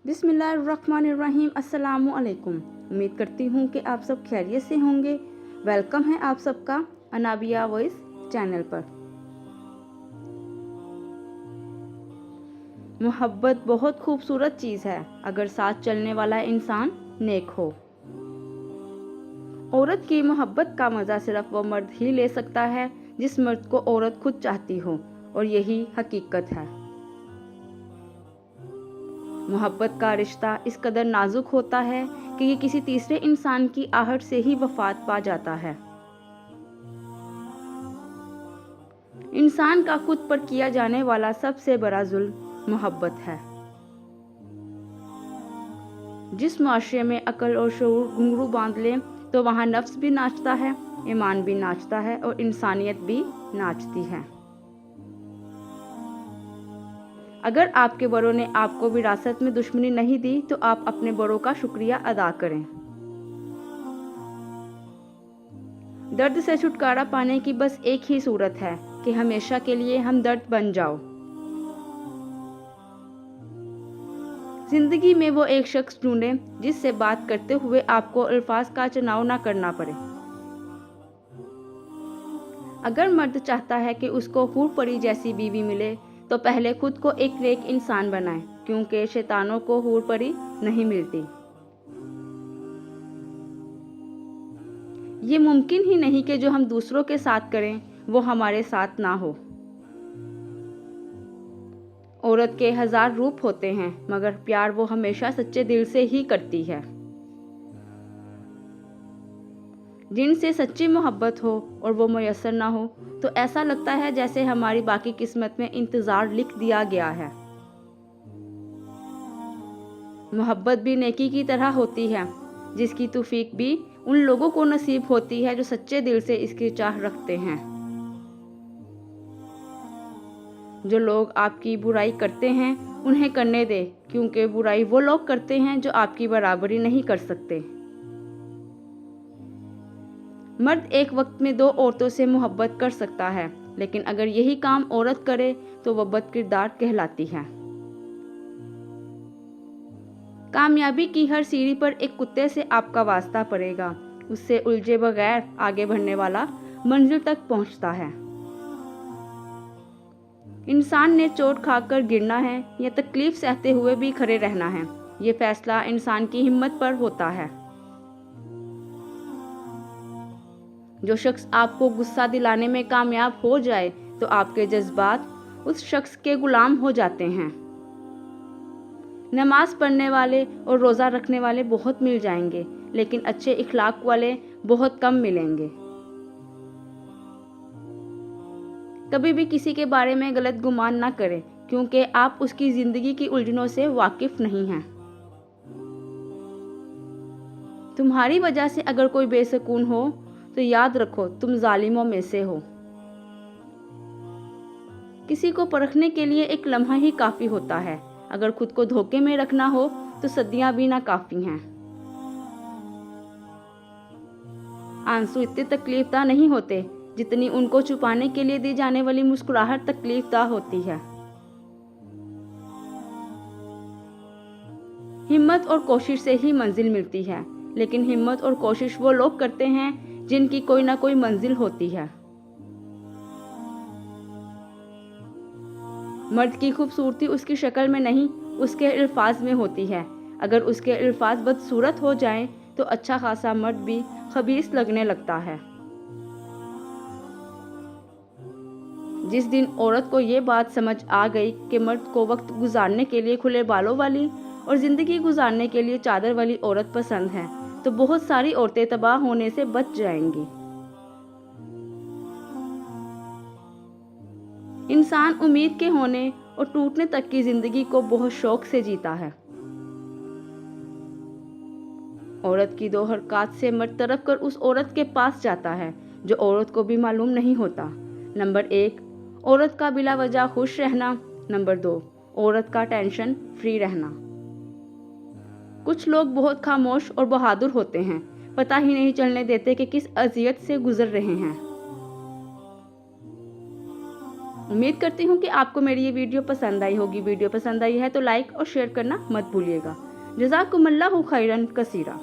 बिस्मिल्लाहिर्रहमानिर्रहीम। अस्सलामु अलैकुम। उम्मीद करती हूँ कि आप सब खैरियत से होंगे। वेलकम है आप सबका अनाबिया वॉइस चैनल पर। मोहब्बत बहुत खूबसूरत चीज़ है अगर साथ चलने वाला इंसान नेक हो। औरत की मोहब्बत का मज़ा सिर्फ वो मर्द ही ले सकता है जिस मर्द को औरत खुद चाहती हो, और यही हकीकत है। मोहब्बत का रिश्ता इस कदर नाजुक होता है कि ये किसी तीसरे इंसान की आहट से ही वफात पा जाता है। इंसान का खुद पर किया जाने वाला सबसे बड़ा जुल्म मोहब्बत है। जिस माशरे में अकल और शऊर घुंघरू बांध ले तो वहाँ नफ्स भी नाचता है, ईमान भी नाचता है और इंसानियत भी नाचती है। अगर आपके बड़ों ने आपको विरासत में दुश्मनी नहीं दी तो आप अपने बड़ों का शुक्रिया अदा करें। दर्द से छुटकारा पाने की बस एक ही सूरत है कि हमेशा के लिए हम दर्द बन जाओ। जिंदगी में वो एक शख्स ढूंढें जिससे बात करते हुए आपको अल्फाज का चुनाव ना करना पड़े। अगर मर्द चाहता है कि उसको हूर परी जैसी बीवी मिले तो पहले खुद को एक नेक इंसान बनाए, क्योंकि शैतानों को हूर परी नहीं मिलती। ये मुमकिन ही नहीं कि जो हम दूसरों के साथ करें वो हमारे साथ ना हो। औरत के 1000 रूप होते हैं मगर प्यार वो हमेशा सच्चे दिल से ही करती है। जिनसे सच्ची मोहब्बत हो और वो मुयस्सर ना हो तो ऐसा लगता है जैसे हमारी बाकी किस्मत में इंतज़ार लिख दिया गया है। मोहब्बत भी नेकी की तरह होती है जिसकी तौफीक भी उन लोगों को नसीब होती है जो सच्चे दिल से इसकी चाह रखते हैं। जो लोग आपकी बुराई करते हैं उन्हें करने दे, क्योंकि बुराई वो लोग करते हैं जो आपकी बराबरी नहीं कर सकते। मर्द एक वक्त में 2 औरतों से मोहब्बत कर सकता है, लेकिन अगर यही काम औरत करे तो वह बदकिरदार कहलाती है। कामयाबी की हर सीढ़ी पर एक कुत्ते से आपका वास्ता पड़ेगा, उससे उलझे बगैर आगे बढ़ने वाला मंजिल तक पहुंचता है। इंसान ने चोट खाकर गिरना है या तकलीफ सहते हुए भी खड़े रहना है, ये फैसला इंसान की हिम्मत पर होता है। जो शख्स आपको गुस्सा दिलाने में कामयाब हो जाए तो आपके जज्बात उस शख्स के गुलाम हो जाते हैं। नमाज पढ़ने वाले और रोज़ा रखने वाले बहुत मिल जाएंगे, लेकिन अच्छे इखलाक वाले बहुत कम मिलेंगे। कभी भी किसी के बारे में गलत गुमान ना करें, क्योंकि आप उसकी ज़िंदगी की उलझनों से वाकिफ नहीं हैं। तुम्हारी वजह से अगर कोई बेसुकून हो तो याद रखो तुम जालिमों में से हो। किसी को परखने के लिए एक लम्हा ही काफ़ी होता है, अगर खुद को धोखे में रखना हो तो सदियां भी ना काफ़ी हैं। आंसू इतने तकलीफदा नहीं होते जितनी उनको छुपाने के लिए दी जाने वाली मुस्कुराहट तकलीफदा होती है। हिम्मत और कोशिश से ही मंजिल मिलती है, लेकिन हिम्मत और कोशिश वो लोग करते हैं जिनकी कोई ना कोई मंजिल होती है। मर्द की खूबसूरती उसकी शक्ल में नहीं, उसके अल्फाज में होती है। अगर उसके अल्फाज बदसूरत हो जाएं तो अच्छा खासा मर्द भी खबीस लगने लगता है। जिस दिन औरत को ये बात समझ आ गई कि मर्द को वक्त गुजारने के लिए खुले बालों वाली और ज़िंदगी गुजारने के लिए चादर वाली औरत पसंद है, तो बहुत सारी औरतें तबाह होने से बच जाएंगी। इंसान उम्मीद के होने और टूटने तक की जिंदगी को बहुत शौक से जीता है। औरत की 2 हरकत से मर्द तरफ कर उस औरत के पास जाता है जो औरत को भी मालूम नहीं होता। नंबर 1, औरत का बिला वजह खुश रहना। नंबर 2, औरत का टेंशन फ्री रहना। कुछ लोग बहुत खामोश और बहादुर होते हैं, पता ही नहीं चलने देते कि किस अजियत से गुजर रहे हैं। उम्मीद करती हूँ कि आपको मेरी ये वीडियो पसंद आई होगी। वीडियो पसंद आई है तो लाइक और शेयर करना मत भूलिएगा। जज़ाकुमुल्लाहु खैरन कसीरा।